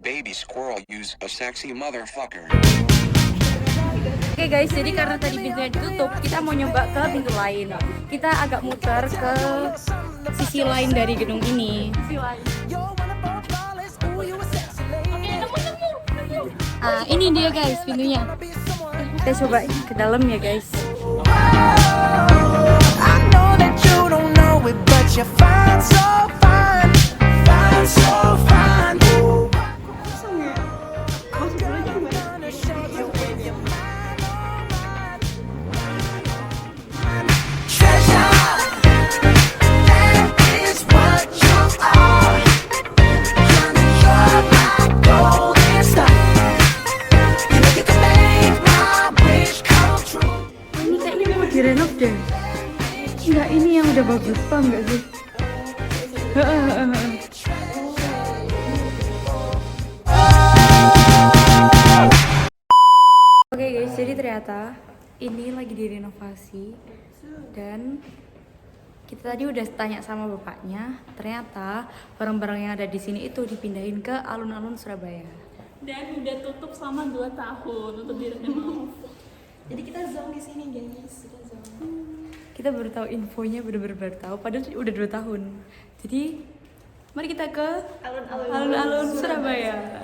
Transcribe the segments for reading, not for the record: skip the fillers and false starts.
Baby squirrel use a sexy motherfucker. Oke guys, jadi karena tadi pintunya ditutup, kita mau nyoba ke pintu lain. Kita agak muter ke sisi lain dari gedung ini. Ini dia guys pintunya. Kita coba ke dalam ya guys. I know that you don't know it, but you're fine, so fine, fine, so fine. Direnov deh. Enggak, ini yang udah bagus, paham nggak sih? Oke guys, jadi ternyata ini lagi direnovasi dan kita tadi udah tanya sama bapaknya, ternyata barang-barang yang ada di sini itu dipindahin ke alun-alun Surabaya. Dan udah tutup selama 2 tahun untuk direnov. Jadi kita zong di sini guys, kita zong. Kita baru tahu infonya, bener-bener baru tahu, padahal udah 2 tahun. Jadi mari kita ke alun-alun Surabaya.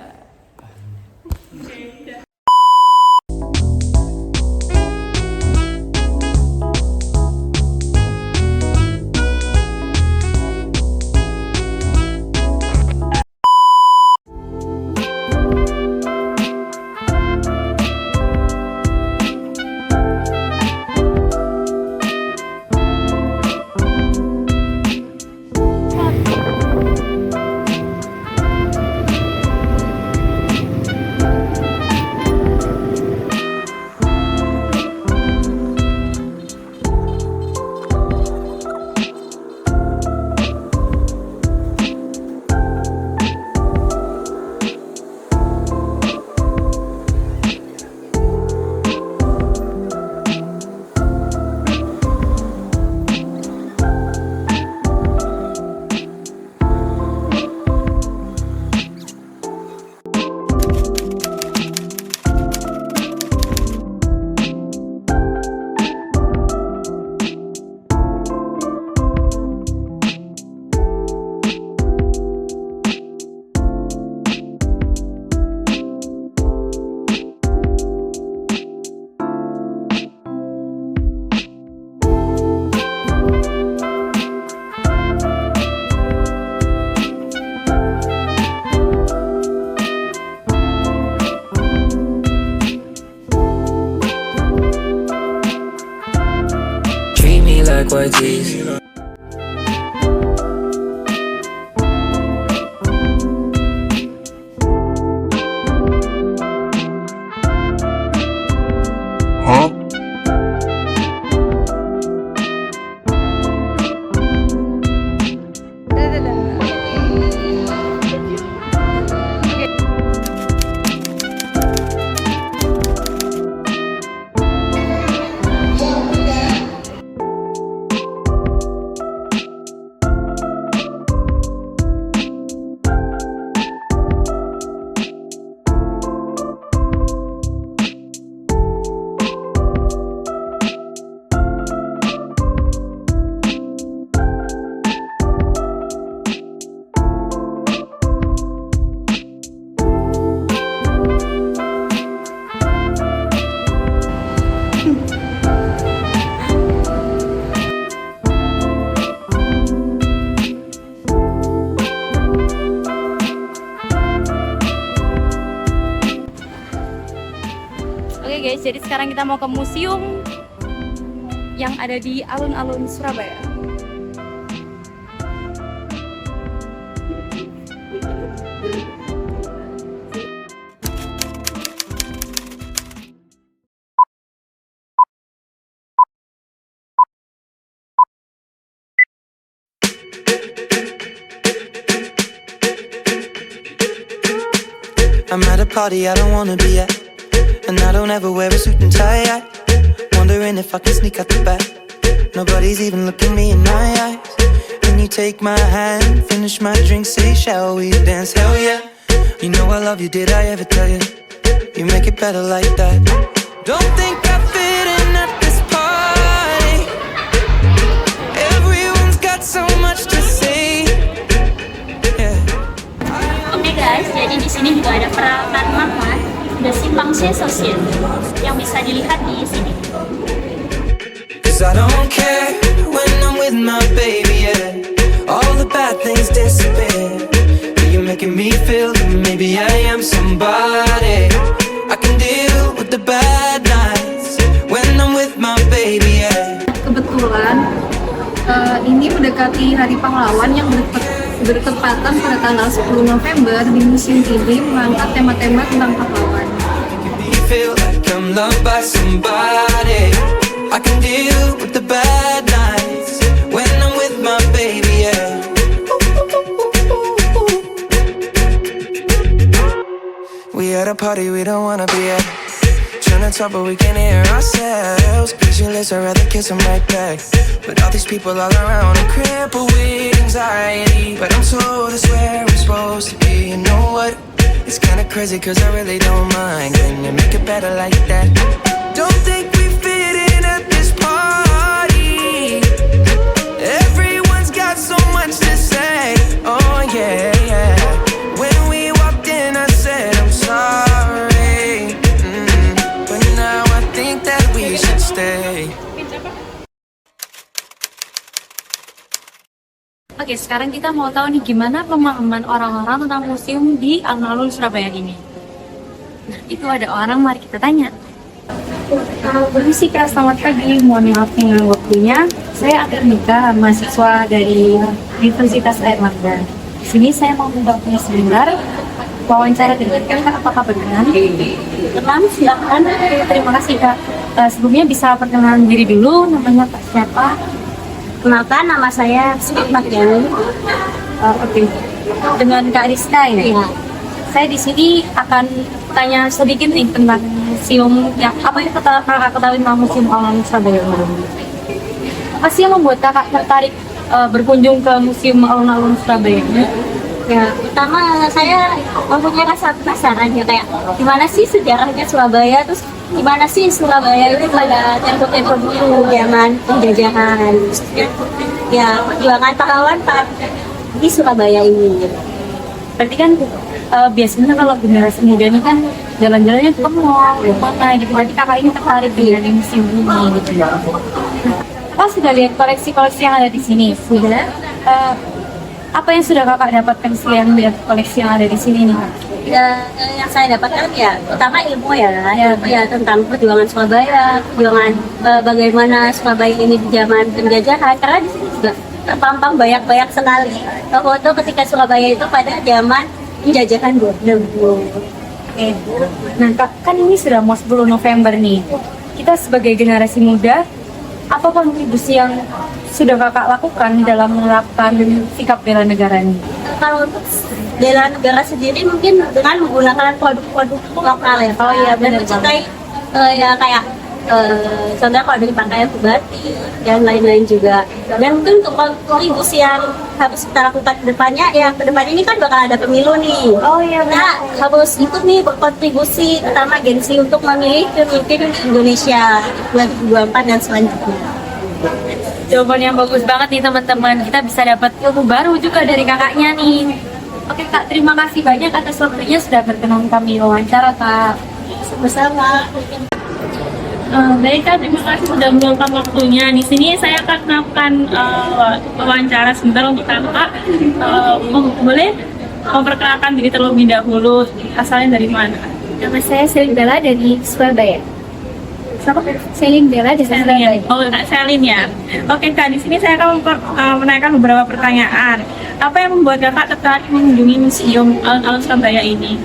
Like what is Oke guys, jadi sekarang kita mau ke museum yang ada di alun-alun Surabaya. I'm at a party I don't wanna be at, and I don't ever wear a suit and tie. Wondering if I can sneak out the back. Nobody's even looking me in my eyes. Can you take my hand, finish my drink, say shall we dance? Hell yeah, You know I love you, did I ever tell you? You make it better like that. Don't think I fit in at this party. Everyone's got so much to say. Yeah. Oke guys, jadi di sini juga ada peralatan makan, ada simpang sosial yang bisa dilihat di sini. 'Cause I don't care when I'm with my baby, yeah. All the bad things disappear. You're making me feel that maybe I am somebody. I can deal with the bad nights when I'm with my baby, yeah. Kebetulan ini mendekati Hari Pahlawan yang bertepatan pada tanggal 10 November di museum ini mengangkat tema-tema tentang pahlawan. Making me feel like I'm loved by somebody. I can deal with the bad nights when I'm with my baby, yeah. We at a party we don't wanna be at. Trying to talk but we can't hear ourselves. Pictureless, I'd rather kiss them right back. But all these people all around, I'm crippled with anxiety. But I'm told it's where I'm supposed to be. You know what? It's kinda crazy cause I really don't mind. Can you make it better like that? Don't think we fit in at this party. Everyone's got so much to say. Oh yeah, yeah. When we walked in I said I'm sorry, but now I think that we should stay. Oke, sekarang kita mau tahu nih gimana pemahaman orang-orang tentang museum di alun-alun Surabaya ini. Nah, itu ada orang, mari kita tanya. Permisi Kak, selamat pagi. Mohon maaf dengan waktunya. Saya Akademika, mahasiswa dari Universitas Airlangga. Di sini saya mau minta waktunya sebentar. Wawancara dengan Kakak, apakah benar? Pertama silakan. Terima kasih Kak. Sebelumnya bisa perkenalan diri dulu, namanya Kak siapa? Kenalkan, nama saya Sukma Yani. Oke. Dengan Kak Rizka ya? Iya. Saya di sini akan tanya sedikit nih tentang museum yang apa yang kakak ketahui tentang Museum Alun-Alun Surabaya. Apa sih yang membuat kakak tertarik berkunjung ke Museum Alun-Alun Surabaya? Ya, pertama saya mempunyai rasa penasaran ya, kayak gimana sih sejarahnya Surabaya, terus gimana sih Surabaya itu pada tempo-tempo dulu zaman penjajahan. Ya, perjuangan pahlawan di Surabaya ini. Berarti kan biasanya kalau generasi muda ini kan jalan-jalannya ke mall, ke mana gitu. Berarti kakak ini tertarik dengan museum ini gitu ya. Kakak sudah lihat koleksi-koleksi yang ada di sini? Sudah. Apa yang sudah kakak dapatkan selain lihat koleksi yang ada di sini nih? Ya, yang saya dapatkan ya pertama ilmu ya tentang perjuangan Surabaya, perjuangan bagaimana Surabaya ini di zaman penjajahan, karena di sini juga terpampang banyak sekali foto ketika Surabaya itu pada zaman penjajahan Belanda. Nah Kak, kan ini sudah mau 10 November nih. Kita sebagai generasi muda, apa kontribusi yang sudah kakak lakukan dalam menerapkan sikap bela negara ini? Kalau untuk bela negara sendiri mungkin dengan menggunakan produk-produk lokal ya. Oh iya, benar. Dan mencintai ya kayak contohnya kalau dari pakaian batik dan lain-lain juga. Dan mungkin untuk kontribusi yang harus kita lakukan ke depannya, ya ke depan ini kan bakal ada pemilu nih. Oh iya, Nah, harus ikut nih berkontribusi utama agensi untuk memilih pemimpin Indonesia 2024 dan selanjutnya. Jawaban yang bagus banget nih teman-teman. Kita bisa dapat ilmu baru juga dari kakaknya nih. Oke Kak, terima kasih banyak atas waktunya sudah berkenan kami wawancara Kak. Bersama. Baik Kak, terima kasih sudah meluangkan waktunya. Di sini saya akan melakukan wawancara sebentar untuk Kakak. Boleh memperkenalkan diri terlebih dahulu, asalnya dari mana? Nama saya Selin Bella dari Surabaya. Selin Bella dari Surabaya. Oh, Kak Selin ya. Oke Kak, di sini saya akan menanyakan beberapa pertanyaan. Apa yang membuat Kakak tertarik mengunjungi Museum Alun-Alun Surabaya ini?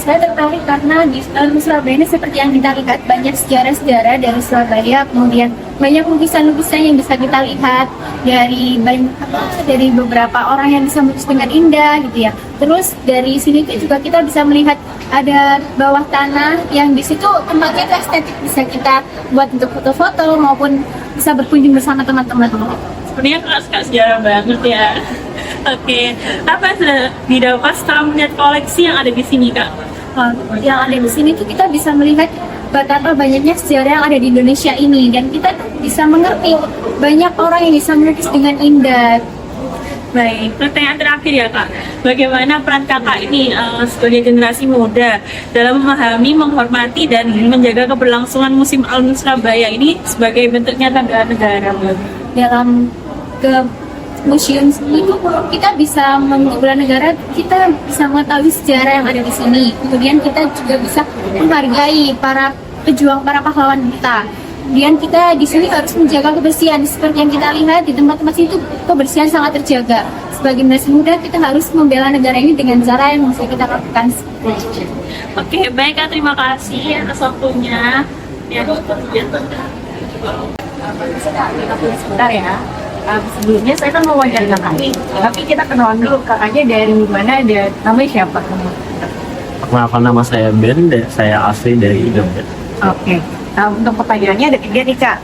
Saya tertarik karena di Surabaya ini seperti yang kita lihat banyak sejarah-sejarah dari Surabaya, kemudian banyak lukisan-lukisan yang bisa kita lihat dari beberapa orang yang bisa melukis dengan indah gitu ya. Terus dari sini juga kita bisa melihat ada bawah tanah yang di situ tempatnya itu estetik, bisa kita buat untuk foto-foto maupun bisa berkunjung bersama teman-teman. Sebenarnya Kakak suka sejarah banget ya. Oke, apa yang sudah didapat setelah melihat koleksi yang ada di sini, Kak? Yang ada di sini tuh kita bisa melihat betapa banyaknya sejarah yang ada di Indonesia ini, dan kita bisa mengerti banyak orang yang bisa melukis dengan indah. Baik, pertanyaan terakhir ya Kak, bagaimana peran Kakak ini sebagai generasi muda dalam memahami, menghormati, dan menjaga keberlangsungan Museum Alam Surabaya ini sebagai bentuk nyata negara? Dalam ke museum itu kita bisa membentuk bela negara, kita bisa mengetahui sejarah yang ada di sini. Kemudian kita juga bisa menghargai para pejuang, para pahlawan kita. Kemudian kita di sini harus menjaga kebersihan, seperti yang kita lihat di tempat-tempat itu kebersihan sangat terjaga. Sebagai generasi muda kita harus membela negara ini dengan cara yang bisa kita lakukan. Oke, baik Kak, terima kasih atas waktunya. Ya, Sebentar ya. Sebelumnya saya kan mau wawancara kakak nih, tapi kita kenalan dulu kakaknya dari mana dan namanya siapa? Perkenalkan, nama saya Ben, dan saya asli dari Indonesia. Oke. Untuk pertanyaannya ada 3 nih kak.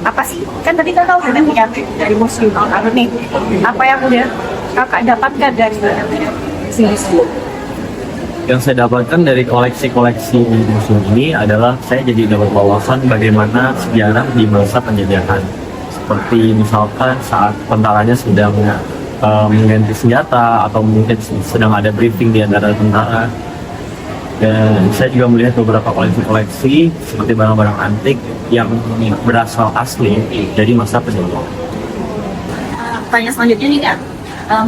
Apa sih? Kan tadi kakak udah lihat dari museum Alam nih. Apa yang udah kakak dapatkan dari sini? Yang saya dapatkan dari koleksi-koleksi di museum ini adalah saya jadi dapat wawasan bagaimana sejarah di masa penjajahan. Seperti misalkan saat tentaranya sedang mengganti senjata atau mungkin sedang ada briefing di antara tentara. Dan saya juga melihat beberapa koleksi-koleksi seperti barang-barang antik yang berasal asli dari masa penjajahan. Pertanyaan selanjutnya nih kak,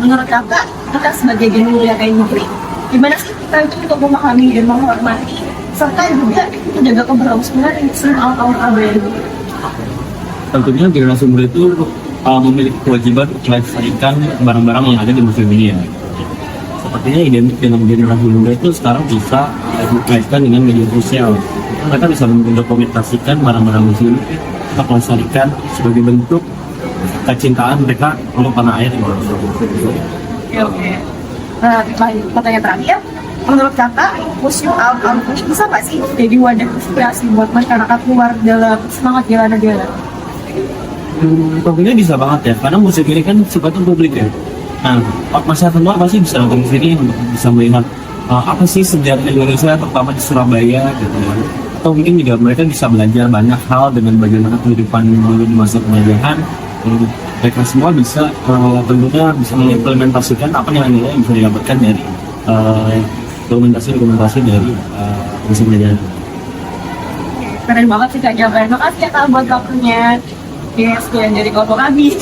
menurut kakak kita sebagai generasi negeri, gimana sih kita itu untuk memahami dan menghormati serta juga menjaga keberlangsungan Museum Alam Surabaya? Tentunya generasi muda itu memiliki kewajiban untuk melestarikan barang-barang yang ada di museum ini ya. Sepertinya identik dengan generasi muda itu sekarang bisa dikaitkan dengan media sosial. Mereka bisa mendokumentasikan barang-barang museum itu, kita melestarikan sebagai bentuk kecintaan mereka untuk tanah air. Oke. Pertanyaan terakhir, menurut kakak Museum Alam ini bisa nggak sih jadi wadah inspirasi buat masyarakat luar dalam semangat bela negara? Tentunya bisa banget ya, karena museum ini kan sifatnya publik ya. Nah, masyarakat luar pasti bisa datang ke sini untuk bisa melihat apa sih sejarah Indonesia, terutama di Surabaya gitu. Atau mungkin juga mereka bisa belajar banyak hal dengan bagaimana kehidupan di masa penjajahan. Mereka semua bisa tentunya bisa mengimplementasikan apa yang bisa didapatkan dari dokumentasi dari museum penjajahan. Keren banget sih kak jawabannya. Makasih ya kak buat waktunya. Yes, sekian dari kelompok kami.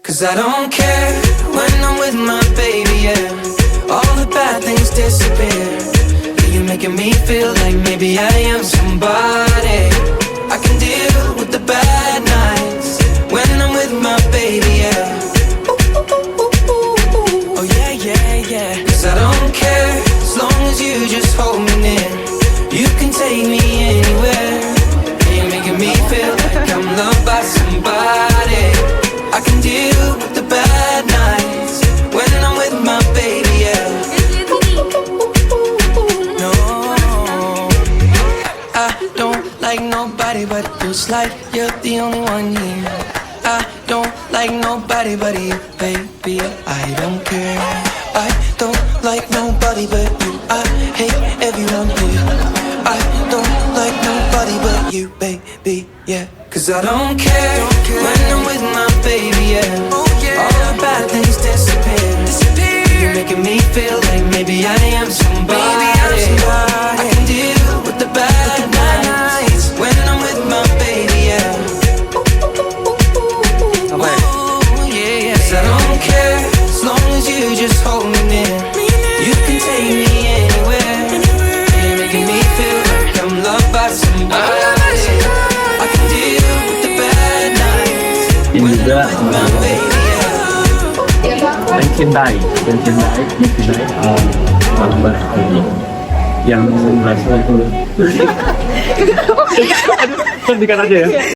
Cause I don't care when I'm with my baby, yeah. All the bad things disappear. Yeah, you're making me feel like maybe I am somebody. I can deal with the bad nights when I'm with my baby, yeah. Oh yeah, yeah, yeah. Cause I don't care as long as you just hold me near. You can take me anywhere. Yeah, you're making me feel like I'm loved by somebody. I can deal with the bad nights when I'm with my baby, yeah. No, I don't like nobody but you. It's like you're the only one here. I don't like nobody but you, baby. I don't care. I don't like nobody but you. I hate everyone here. I don't like nobody but you, baby, yeah. Cause I don't care when I'm with my baby, yeah. All the bad things disappear. You're making me feel like maybe I am somebody. I can deal with the bad nights when I'm with my baby, yeah. Ooh, yeah, yeah. 'Cause I don't care as long as you just hold me near. You can take me anywhere. You're making me feel like I'm loved by somebody. I can deal with the bad nights Ini when juga I'm with my baby, yeah. mencintai barang-barang ini yang berasal dari. Aduh, hentikan aja ya.